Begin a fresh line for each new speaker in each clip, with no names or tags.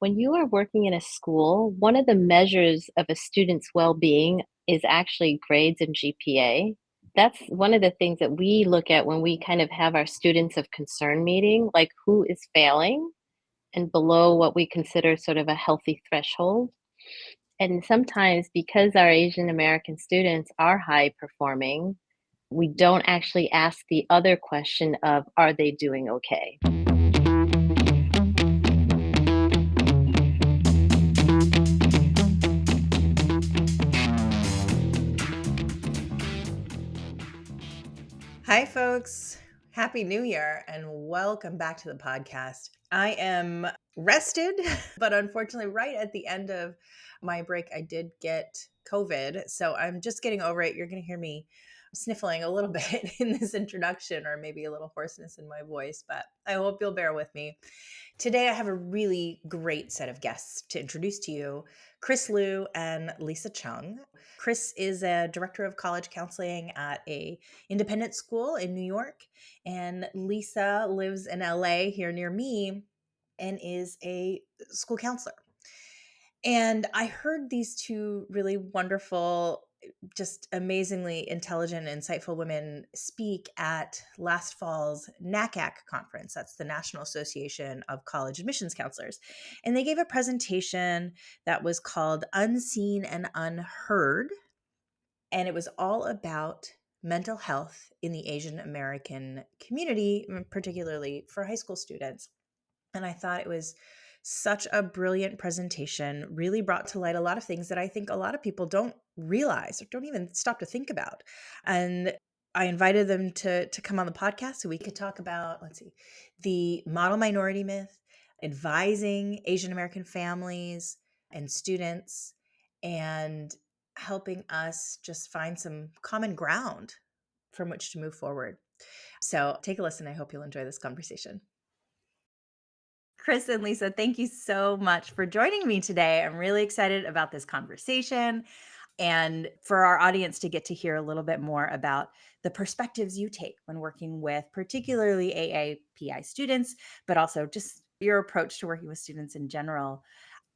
When you are working in a school, one of the measures of a student's well-being is actually grades and GPA. That's one of the things that we look at when we kind of have our students of concern meeting, like who is failing and below what we consider sort of a healthy threshold. And sometimes because our Asian American students are high performing, we don't actually ask the other question of, are they doing okay?
Hi, folks. Happy New Year and welcome back to the podcast. I am rested, but unfortunately, right at the end of my break, I did get COVID. So I'm just getting over it. You're going to hear me sniffling a little bit in this introduction, or maybe a little hoarseness in my voice, but I hope you'll bear with me. Today, I have a really great set of guests to introduce to you, Chris Liu and Lisa Chung. Chris is a director of college counseling at a independent school in New York, and Lisa lives in LA here near me and is a school counselor. And I heard these two really wonderful, just amazingly intelligent, insightful women speak at last fall's NACAC conference. That's the National Association of College Admissions Counselors. And they gave a presentation that was called Unseen and Unheard. And it was all about mental health in the Asian American community, particularly for high school students. And I thought it was such a brilliant presentation, really brought to light a lot of things that I think a lot of people don't realize or don't even stop to think about. And I invited them to come on the podcast so we could talk about, the model minority myth, advising Asian American families and students, and helping us just find some common ground from which to move forward. So take a listen. I hope you'll enjoy this conversation. Chris and Lisa, thank you so much for joining me today. I'm really excited about this conversation and for our audience to get to hear a little bit more about the perspectives you take when working with particularly AAPI students, but also just your approach to working with students in general.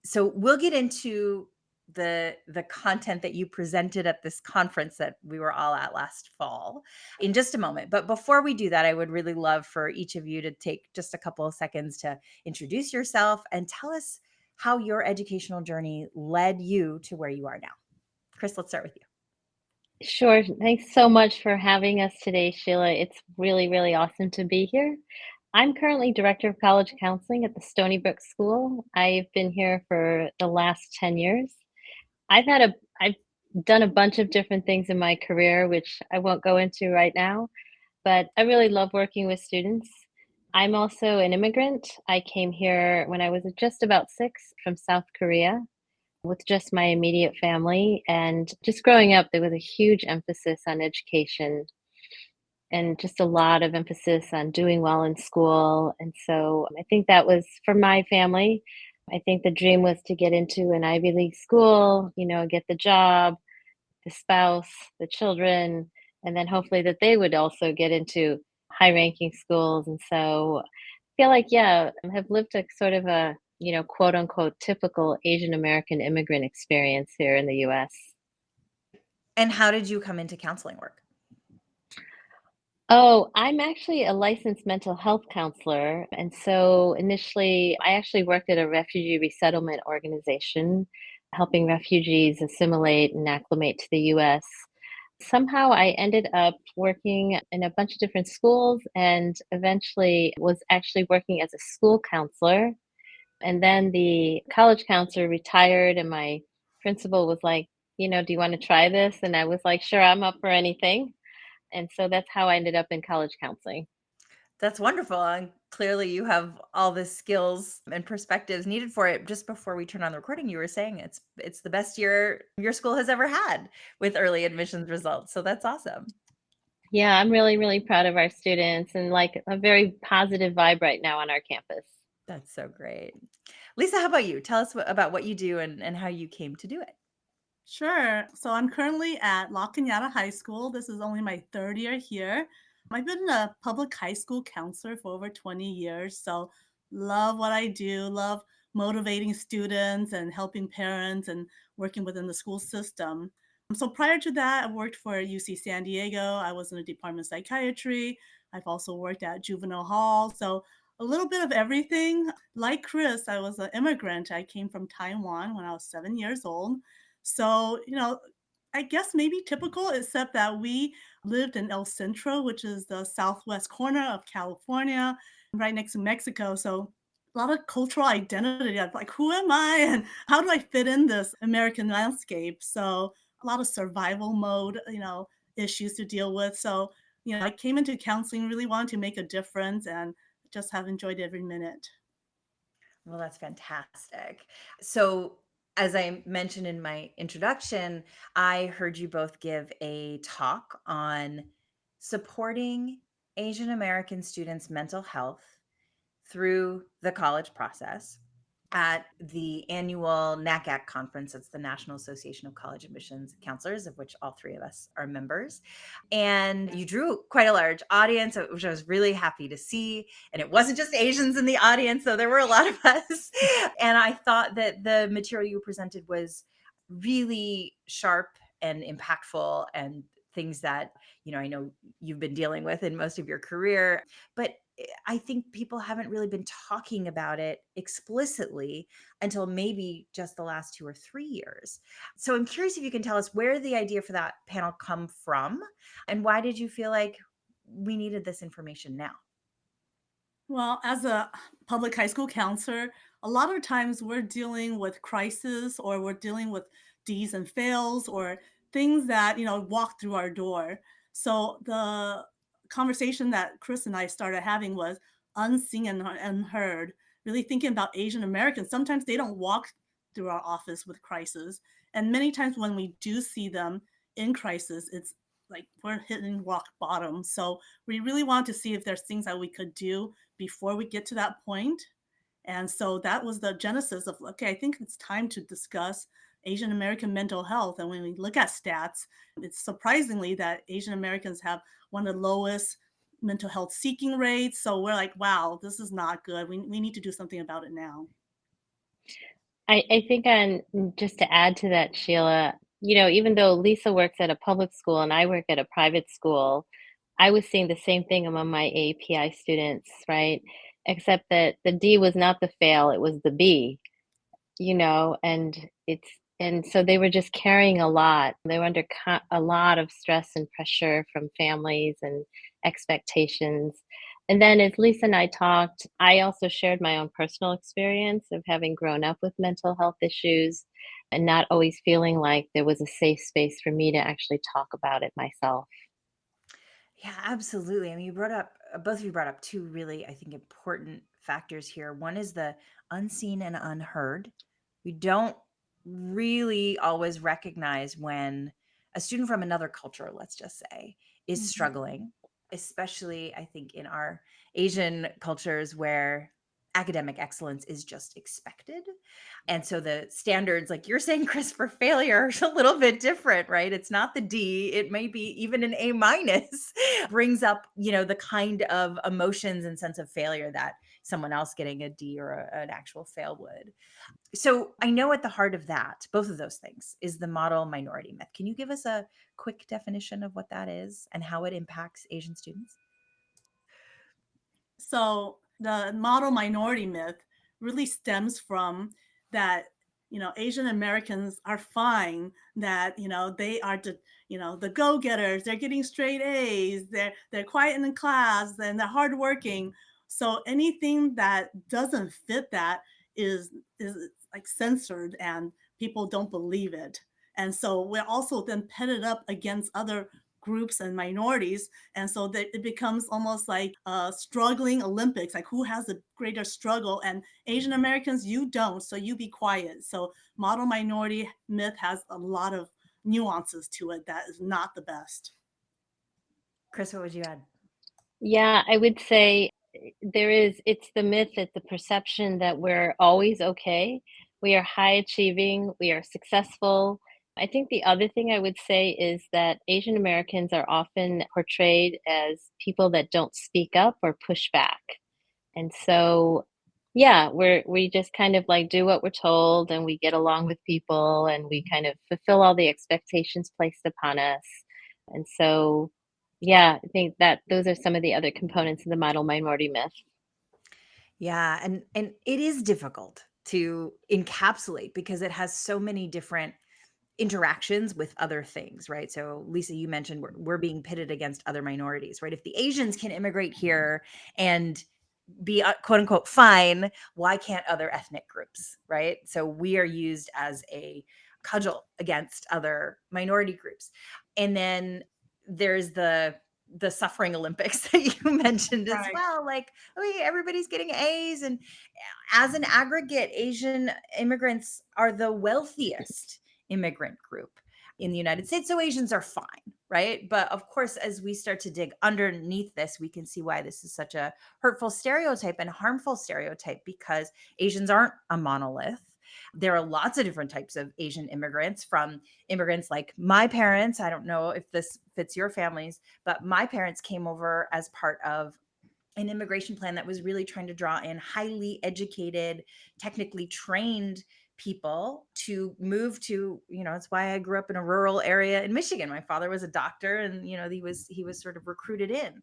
So we'll get into the content that you presented at this conference that we were all at last fall in just a moment. But before we do that, I would really love for each of you to take just a couple of seconds to introduce yourself and tell us how your educational journey led you to where you are now. Chris, let's start with you.
Sure. Thanks so much for having us today, Sheila. It's really, really awesome to be here. I'm currently Director of College Counseling at the Stony Brook School. I've been here for the last 10 years. I've done a bunch of different things in my career, which I won't go into right now, but I really love working with students. I'm also an immigrant. I came here when I was just about 6 from South Korea with just my immediate family. And just growing up, there was a huge emphasis on education and just a lot of emphasis on doing well in school. And so I think that was for my family. I think the dream was to get into an Ivy League school, get the job, the spouse, the children, and then hopefully that they would also get into high ranking schools. And so I feel like, yeah, I have lived a sort of a, quote unquote, typical Asian American immigrant experience here in the US.
And how did you come into counseling work?
Oh, I'm actually a licensed mental health counselor. And so initially, I actually worked at a refugee resettlement organization, helping refugees assimilate and acclimate to the US. Somehow I ended up working in a bunch of different schools and eventually was actually working as a school counselor. And then the college counselor retired, and my principal was like, do you want to try this? And I was like, sure, I'm up for anything. And so that's how I ended up in college counseling.
That's wonderful. And clearly you have all the skills and perspectives needed for it. Just before we turn on the recording, you were saying it's the best year your school has ever had with early admissions results. So that's awesome.
Yeah, I'm really, really proud of our students and like a very positive vibe right now on our campus.
That's so great. Lisa, how about you? Tell us about what you do and how you came to do it.
Sure. So I'm currently at La Cañada High School. This is only my third year here. I've been a public high school counselor for over 20 years. So love what I do, love motivating students and helping parents and working within the school system. So prior to that, I worked for UC San Diego. I was in the Department of Psychiatry. I've also worked at juvenile hall. So a little bit of everything. Like Chris, I was an immigrant. I came from Taiwan when I was 7 years old. So, I guess maybe typical, except that we lived in El Centro, which is the southwest corner of California, right next to Mexico. So a lot of cultural identity of like, who am I and how do I fit in this American landscape? So a lot of survival mode, issues to deal with. So, I came into counseling, really wanted to make a difference and just have enjoyed every minute.
Well, that's fantastic. So, as I mentioned in my introduction, I heard you both give a talk on supporting Asian American students' mental health through the college process at the annual NACAC conference. It's the National Association of College Admissions Counselors, of which all three of us are members. And you drew quite a large audience, which I was really happy to see. And it wasn't just Asians in the audience, so there were a lot of us. And I thought that the material you presented was really sharp and impactful, and things that, I know you've been dealing with in most of your career. But I think people haven't really been talking about it explicitly until maybe just the last 2 or 3 years. So I'm curious if you can tell us where the idea for that panel come from, and why did you feel like we needed this information now?
Well, as a public high school counselor, a lot of times we're dealing with crisis or we're dealing with D's and fails or things that, walk through our door. So the conversation that Chris and I started having was unseen and unheard, really thinking about Asian Americans. Sometimes they don't walk through our office with crisis. And many times when we do see them in crisis, it's like we're hitting rock bottom. So we really want to see if there's things that we could do before we get to that point. And so that was the genesis of, okay, I think it's time to discuss Asian American mental health. And when we look at stats, it's surprisingly that Asian Americans have one of the lowest mental health seeking rates. So we're like, wow, this is not good. We need to do something about it now.
I think just to add to that, Sheila, even though Lisa works at a public school and I work at a private school, I was seeing the same thing among my API students, right? Except that the D was not the fail, it was the B. And so they were just carrying a lot. They were under a lot of stress and pressure from families and expectations. And then as Lisa and I talked, I also shared my own personal experience of having grown up with mental health issues and not always feeling like there was a safe space for me to actually talk about it myself.
Yeah, absolutely. I mean, both of you brought up two really, I think, important factors here. One is the unseen and unheard. We don't really always recognize when a student from another culture, let's just say, is
Mhm.
struggling, especially I think in our Asian cultures where academic excellence is just expected. And so the standards, like you're saying, Chris, for failure are a little bit different, right? It's not the D, it may be even an A minus, brings up, the kind of emotions and sense of failure that someone else getting a D or an actual fail would. So I know at the heart of that, both of those things, is the model minority myth. Can you give us a quick definition of what that is and how it impacts Asian students?
So the model minority myth really stems from that, Asian Americans are fine, that, they are the go-getters, they're getting straight A's, they're quiet in the class, and they're hardworking. So anything that doesn't fit that is like censored and people don't believe it. And so we're also then pitted up against other groups and minorities, and so that it becomes almost like a struggling Olympics, like who has a greater struggle, and Asian Americans, you don't, so you be quiet. So model minority myth has a lot of nuances to it that is not the best.
Chris, what would you add?
Yeah, I would say it's the myth, it's the perception that we're always okay. We are high achieving, we are successful. I think the other thing I would say is that Asian Americans are often portrayed as people that don't speak up or push back. And so, Yeah, we just kind of like do what we're told and we get along with people and we kind of fulfill all the expectations placed upon us. And so, yeah, I think that those are some of the other components of the model minority myth.
Yeah, and it is difficult to encapsulate because it has so many different interactions with other things, right? So, Lisa, you mentioned we're being pitted against other minorities, right? If the Asians can immigrate here and be quote unquote fine, why can't other ethnic groups, right? So we are used as a cudgel against other minority groups. And then there's the suffering Olympics that you mentioned as
Right.
well. Like, oh yeah, everybody's getting A's. And as an aggregate, Asian immigrants are the wealthiest immigrant group in the United States. So Asians are fine, right? But of course, as we start to dig underneath this, we can see why this is such a hurtful stereotype and harmful stereotype because Asians aren't a monolith. There are lots of different types of Asian immigrants, from immigrants like my parents. I don't know if this fits your families, but my parents came over as part of an immigration plan that was really trying to draw in highly educated, technically trained people to move to, it's why I grew up in a rural area in Michigan. My father was a doctor, and he was sort of recruited in.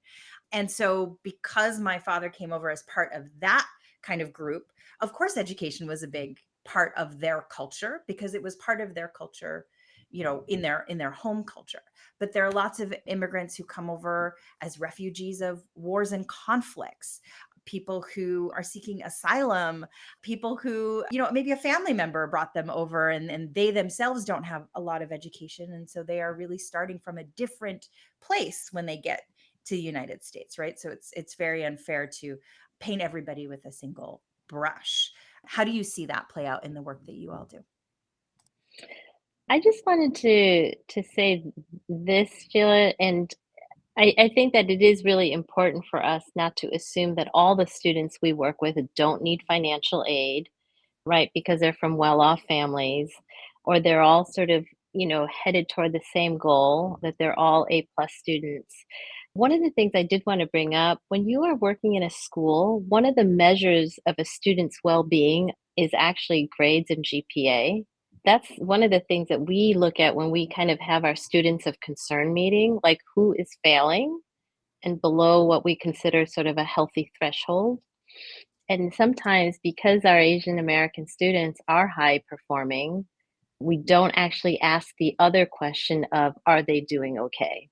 And so because my father came over as part of that kind of group, of course education was a big part of their culture because it was part of their culture, in their home culture. But there are lots of immigrants who come over as refugees of wars and conflicts, people who are seeking asylum, people who, maybe a family member brought them over, and they themselves don't have a lot of education. And so they are really starting from a different place when they get to the United States, right? So it's very unfair to paint everybody with a single brush. How do you see that play out in the work that you all do?
I just wanted to say this, Sheila, and I think that it is really important for us not to assume that all the students we work with don't need financial aid, right? Because they're from well-off families, or they're all sort of, headed toward the same goal, that they're all A+ students. One of the things I did want to bring up, when you are working in a school, one of the measures of a student's well-being is actually grades and GPA. That's one of the things that we look at when we kind of have our students of concern meeting, like who is failing and below what we consider sort of a healthy threshold. And sometimes because our Asian American students are high performing, we don't actually ask the other question of, are they doing okay?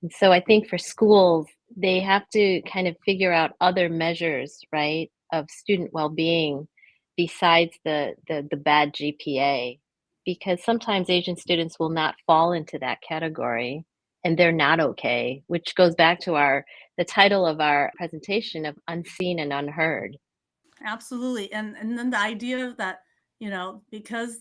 And so I think for schools, they have to kind of figure out other measures, right, of student well-being besides the bad GPA, because sometimes Asian students will not fall into that category and they're not okay, which goes back to our the title of our presentation of unseen and unheard.
Absolutely. And then the idea that, because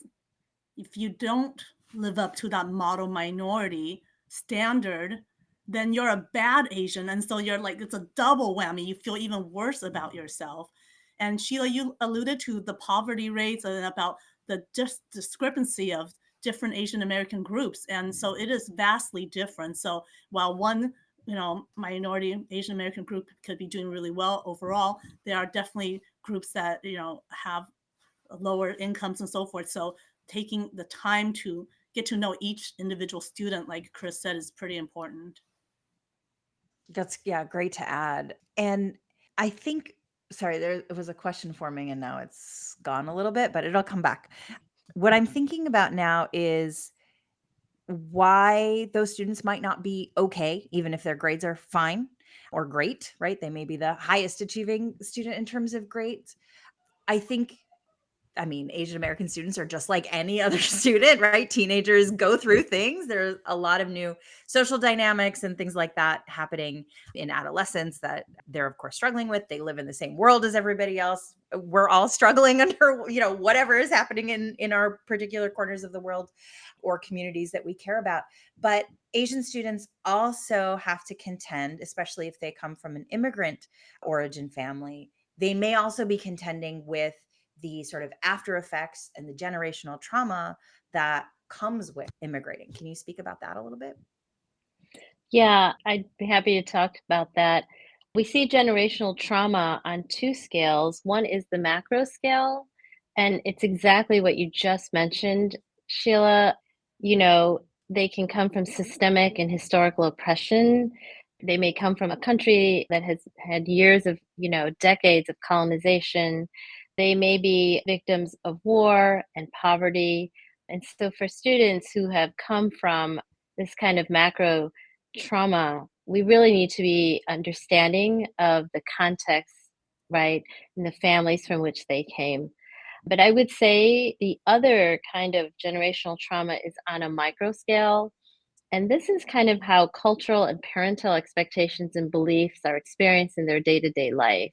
if you don't live up to that model minority standard, then you're a bad Asian. And so you're like, it's a double whammy. You feel even worse about yourself. And Sheila, you alluded to the poverty rates and about the just discrepancy of different Asian American groups. And so it is vastly different. So while one, minority Asian American group could be doing really well overall, there are definitely groups that, have lower incomes and so forth. So taking the time to get to know each individual student, like Chris said, is pretty important.
That's, yeah, great to add. And I think, sorry, there was a question forming and now it's gone a little bit, but it'll come back. What I'm thinking about now is why those students might not be okay, even if their grades are fine or great, right? They may be the highest achieving student in terms of grades. I think, I mean, Asian American students are just like any other student, right? Teenagers go through things. There's a lot of new social dynamics and things like that happening in adolescence that they're, of course, struggling with. They live in the same world as everybody else. We're all struggling under, whatever is happening in our particular corners of the world or communities that we care about. But Asian students also have to contend, especially if they come from an immigrant origin family. They may also be contending with the sort of after effects and the generational trauma that comes with immigrating. Can you speak about that a little bit?
Yeah, I'd be happy to talk about that. We see generational trauma on two scales. One is the macro scale, and it's exactly what you just mentioned, Sheila. You know, they can come from systemic and historical oppression. They may come from a country that has had years of, decades of colonization. They may be victims of war and poverty. And so, for students who have come from this kind of macro trauma, we really need to be understanding of the context, right, and the families from which they came. But I would say the other kind of generational trauma is on a micro scale. And this is kind of how cultural and parental expectations and beliefs are experienced in their day to day life.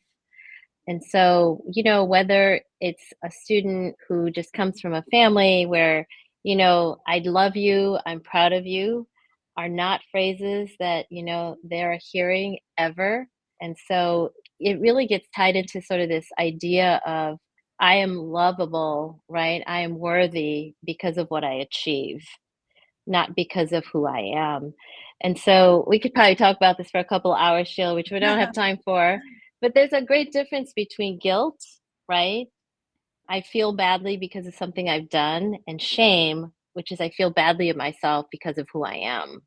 And so, whether it's a student who just comes from a family where, I love you, I'm proud of you, are not phrases that, they're hearing ever. And so it really gets tied into sort of this idea of I am lovable, right? I am worthy because of what I achieve, not because of who I am. And so we could probably talk about this for a couple hours, Sheila, which we don't have time for. But there's a great difference between guilt, right? I feel badly because of something I've done, and shame, which is I feel badly of myself because of who I am.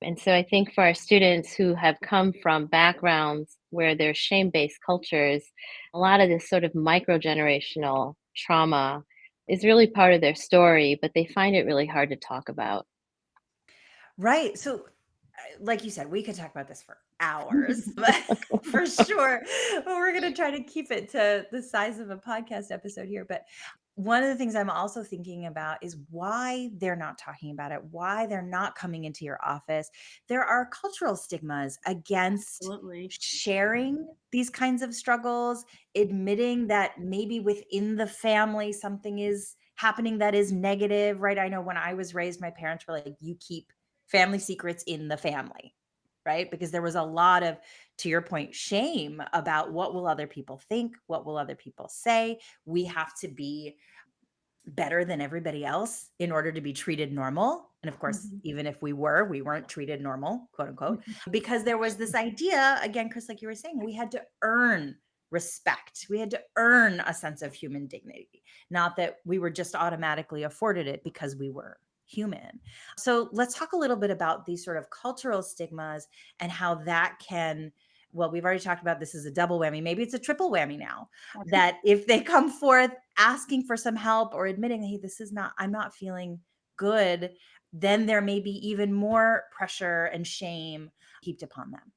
And so I think for our students who have come from backgrounds where there's shame based cultures, a lot of this sort of micro generational trauma is really part of their story, but they find it really hard to talk about.
Right. So, like you said, we could talk about this for hours, but for sure. But we're going to try to keep it to the size of a podcast episode here. But one of the things I'm also thinking about is why they're not talking about it, why they're not coming into your office. There are cultural stigmas against
Absolutely.
sharing these kinds of struggles, admitting that maybe within the family something is happening that is negative, right? I know when I was raised, my parents were like, you keep family secrets in the family, right? Because there was a lot of, to your point, shame about what will other people think, what will other people say. We have to be better than everybody else in order to be treated normal. And of course,
Mhm.
even if we weren't treated normal, quote unquote, because there was this idea, again, Chris, like you were saying, we had to earn respect. We had to earn a sense of human dignity, not that we were just automatically afforded it because we were human. So let's talk a little bit about these sort of cultural stigmas and how that can, well, we've already talked about this as a double whammy. Maybe it's a triple whammy now, that if they come forth asking for some help or admitting, hey, this is not, I'm not feeling good, then there may be even more pressure and shame heaped upon them.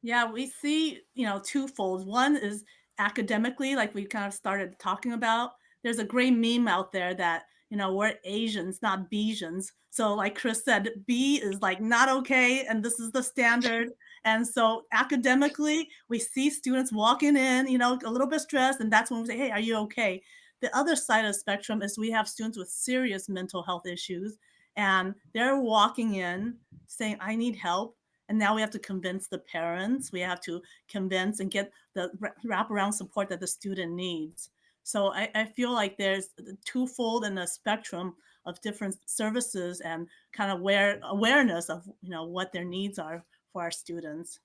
Yeah, we see, twofold. One is academically, like we kind of started talking about. There's a great meme out there that, we're Asians, not Besians. So, like Chris said, B is like not okay, and this is the standard. And so, academically, we see students walking in, a little bit stressed, and that's when we say, hey, are you okay? The other side of the spectrum is we have students with serious mental health issues, and they're walking in saying, I need help, and now we have to convince the parents. We have to convince and get the wraparound support that the student needs. So I feel like there's twofold in the spectrum of different services and kind of awareness of what their needs are for our students.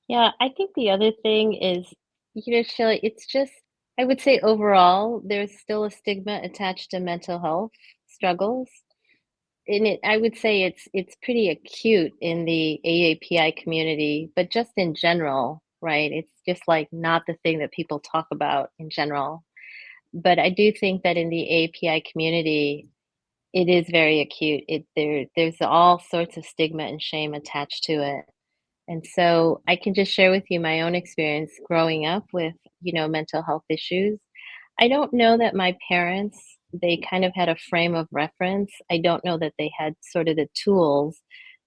Yeah, I think the other thing is, Shelley, it's just, I would say overall, there's still a stigma attached to mental health struggles. And I would say it's pretty acute in the AAPI community, but just in general, right? It's just like not the thing that people talk about in general. But I do think that in the AAPI community, it is very acute. There's all sorts of stigma and shame attached to it. And so I can just share with you my own experience growing up with, mental health issues. I don't know that my parents, they kind of had a frame of reference. I don't know that they had sort of the tools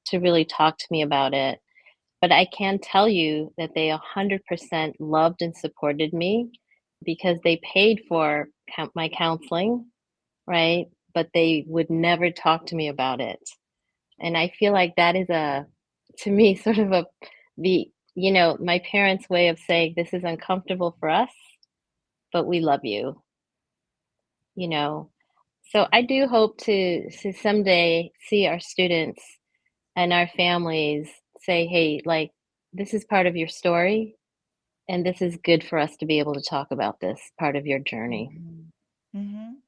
to really talk to me about it. But I can tell you that they 100% loved and supported me because they paid for my counseling, right? But they would never talk to me about it. And I feel like that is to me, sort of my parents' way of saying, this is uncomfortable for us, but we love you, you know? So I do hope to someday see our students and our families say, hey, like, this is part of your story, and this is good for us to be able to talk about this part of your journey.
Mhm. Mhm.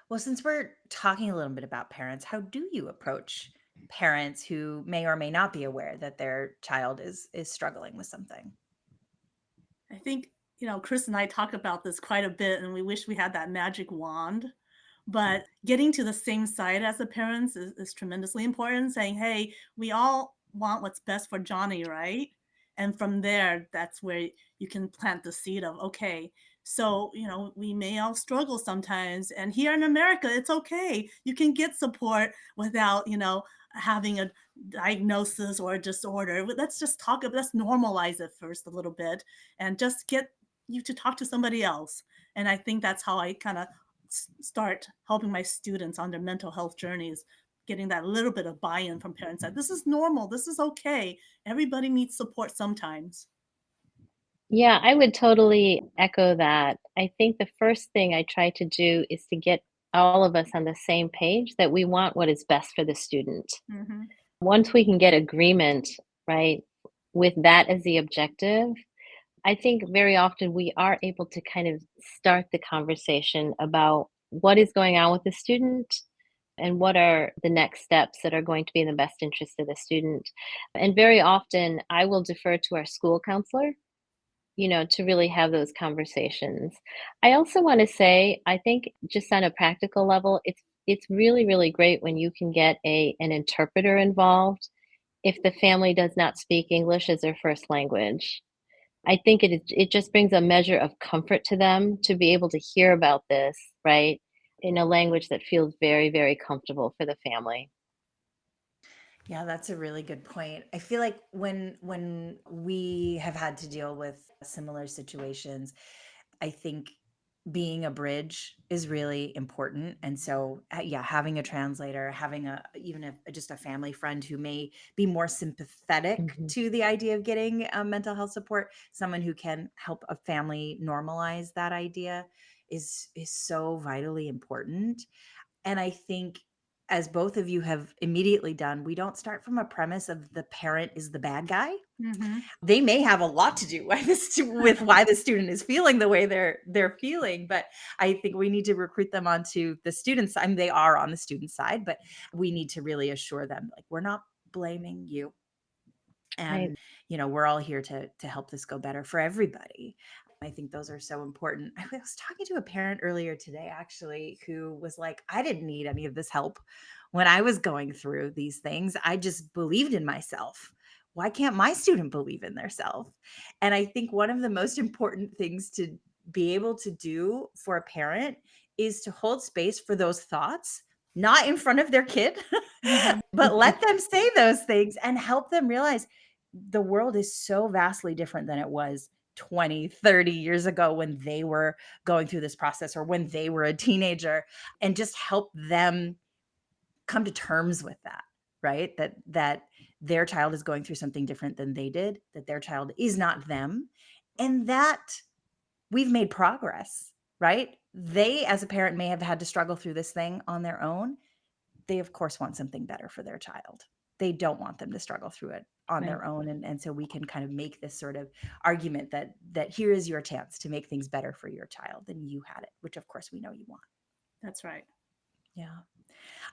Well, since we're talking a little bit about parents, how do you approach parents who may or may not be aware that their child is struggling with something?
I think, Chris and I talk about this quite a bit, and we wish we had that magic wand. But getting to the same side as the parents is tremendously important, saying, hey, we all want what's best for Johnny, right? And from there, that's where you can plant the seed of, okay, so, we may all struggle sometimes. And here in America, it's okay. You can get support without, having a diagnosis or a disorder. Let's just talk, let's normalize it first a little bit and just get you to talk to somebody else. And I think that's how I kind of start helping my students on their mental health journeys, getting that little bit of buy-in from parents that this is normal, this is okay. Everybody needs support sometimes.
Yeah, I would totally echo that. I think the first thing I try to do is to get all of us on the same page that we want what is best for the student.
Hmm.
Once we can get agreement, right, with that as the objective, I think very often we are able to kind of start the conversation about what is going on with the student and what are the next steps that are going to be in the best interest of the student. And very often I will defer to our school counselor, to really have those conversations. I also want to say, I think just on a practical level, it's really, really great when you can get an interpreter involved if the family does not speak English as their first language. I think it just brings a measure of comfort to them to be able to hear about this, right, in a language that feels very, very comfortable for the family.
Yeah, that's a really good point. I feel like when we have had to deal with similar situations, I think being a bridge is really important. And so, yeah, having a translator, having just a family friend who may be more sympathetic
Mhm.
to the idea of getting mental health support, someone who can help a family normalize that idea is so vitally important. And I think, as both of you have immediately done, we don't start from a premise of the parent is the bad guy.
Hmm.
They may have a lot to do with why the student is feeling the way they're feeling, but I think we need to recruit them onto the student side. I mean, they are on the student side, but we need to really assure them, like, we're not blaming you,
Right.
and we're all here to help this go better for everybody. I think those are so important. I was talking to a parent earlier today, actually, who was like, I didn't need any of this help when I was going through these things. I just believed in myself. Why can't my student believe in their self? And I think one of the most important things to be able to do for a parent is to hold space for those thoughts, not in front of their kid,
Hmm.
but let them say those things and help them realize the world is so vastly different than it was 20, 30 years ago when they were going through this process or when they were a teenager, and just help them come to terms with that, right? That their child is going through something different than they did, that their child is not them, and that we've made progress, right? They, as a parent, may have had to struggle through this thing on their own. They of course want something better for their child. They don't want them to struggle through it on
Right.
their own. And so we can kind of make this sort of argument that here is your chance to make things better for your child, and you had it, which of course we know you want.
That's right.
Yeah.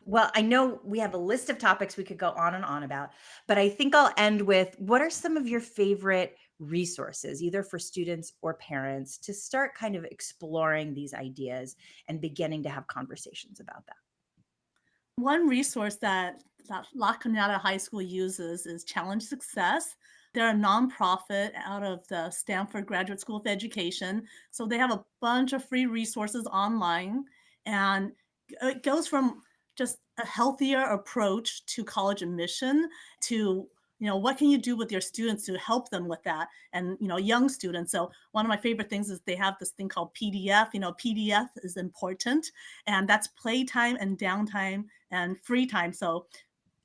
Well, I know we have a list of topics we could go on and on about, but I think I'll end with, what are some of your favorite resources, either for students or parents, to start kind of exploring these ideas and beginning to have conversations about that?
One resource that La Cañada High School uses is Challenge Success. They're a nonprofit out of the Stanford Graduate School of Education. So they have a bunch of free resources online, and it goes from just a healthier approach to college admission to what can you do with your students to help them with that, and young students. So one of my favorite things is they have this thing called PDF. PDF is important, and that's playtime and downtime and free time. So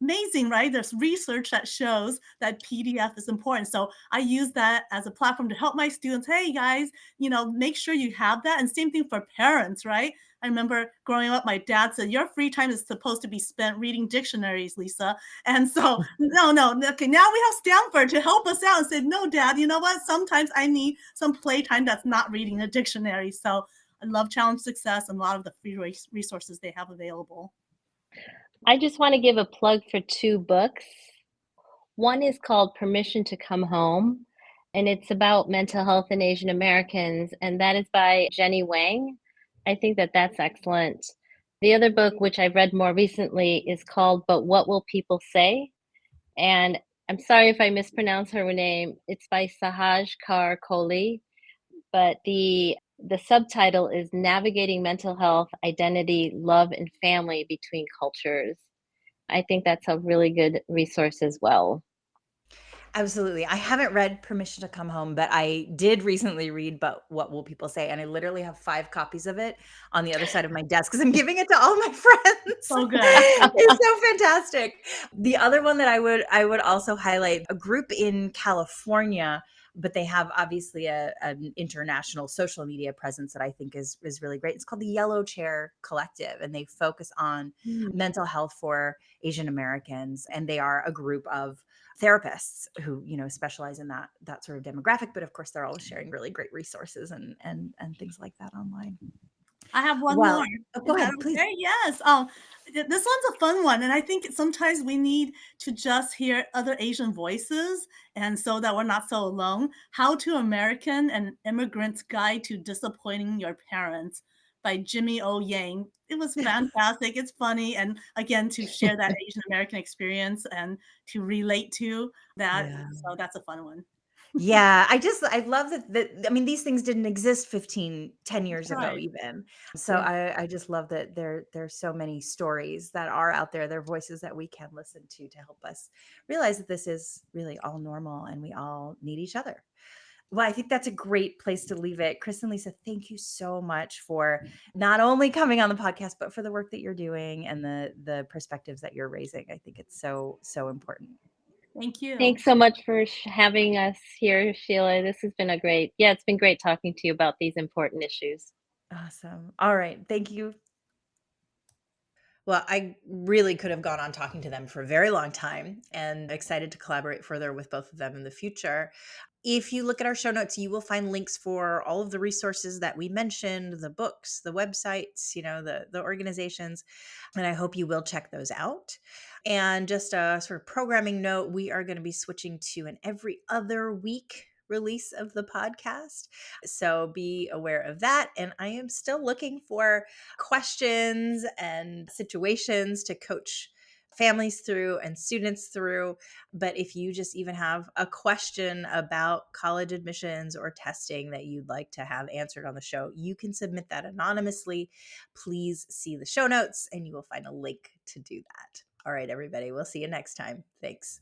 amazing, right? There's research that shows that PDF is important. So I use that as a platform to help my students. Hey guys, make sure you have that. And same thing for parents, right? I remember growing up, my dad said, your free time is supposed to be spent reading dictionaries, Lisa. And so, no, no, okay, now we have Stanford to help us out and say, no, Dad, you know what? Sometimes I need some playtime that's not reading a dictionary. So I love Challenge Success and a lot of the free resources they have available.
I just want to give a plug for two books. One is called Permission to Come Home, and it's about mental health in Asian Americans, and that is by Jenny Wang. I think that that's excellent. The other book, which I've read more recently, is called But What Will People Say? And I'm sorry if I mispronounce her name. It's by Sahaj Kar Kohli, but the subtitle is Navigating Mental Health, Identity, Love, and Family Between Cultures. I think that's a really good resource as well.
Absolutely. I haven't read Permission to Come Home, but I did recently read But What Will People Say? And I literally have 5 copies of it on the other side of my desk because I'm giving it to all my friends.
So good.
It's so fantastic. The other one that I would also highlight, a group in California, but they have obviously an international social media presence that I think is really great. It's called the Yellow Chair Collective, and they focus on mental health for Asian Americans. And they are a group of therapists who specialize in that sort of demographic, but of course they're always sharing really great resources and things like that online.
I have one
Well,
more.
go
Is
ahead,
that
please.
okay? Yes. This one's a fun one, and I think sometimes we need to just hear other Asian voices, and so that we're not so alone. How to American and Immigrant's Guide to Disappointing Your Parents by Jimmy O. Yang. It was fantastic. It's funny, and again, to share that Asian American experience and to relate to that.
Yeah.
So that's a fun one.
Yeah, I love that I mean, these things didn't exist 10 years ago
Right.
even. So
Yeah.
I just love that there's so many stories that are out there. There are voices that we can listen to help us realize that this is really all normal and we all need each other. Well, I think that's a great place to leave it. Chris and Lisa, thank you so much for not only coming on the podcast, but for the work that you're doing and the perspectives that you're raising. I think it's so important.
Thank you.
Thanks so much for having us here, Sheila. This has been it's been great talking to you about these important issues.
Awesome. All right. Thank you. Well, I really could have gone on talking to them for a very long time and excited to collaborate further with both of them in the future. If you look at our show notes, you will find links for all of the resources that we mentioned, the books, the websites, the organizations, and I hope you will check those out. And just a sort of programming note, we are going to be switching to an every other week release of the podcast. So be aware of that. And I am still looking for questions and situations to coach families through and students through. But if you just even have a question about college admissions or testing that you'd like to have answered on the show, you can submit that anonymously. Please see the show notes and you will find a link to do that. All right, everybody, we'll see you next time. Thanks.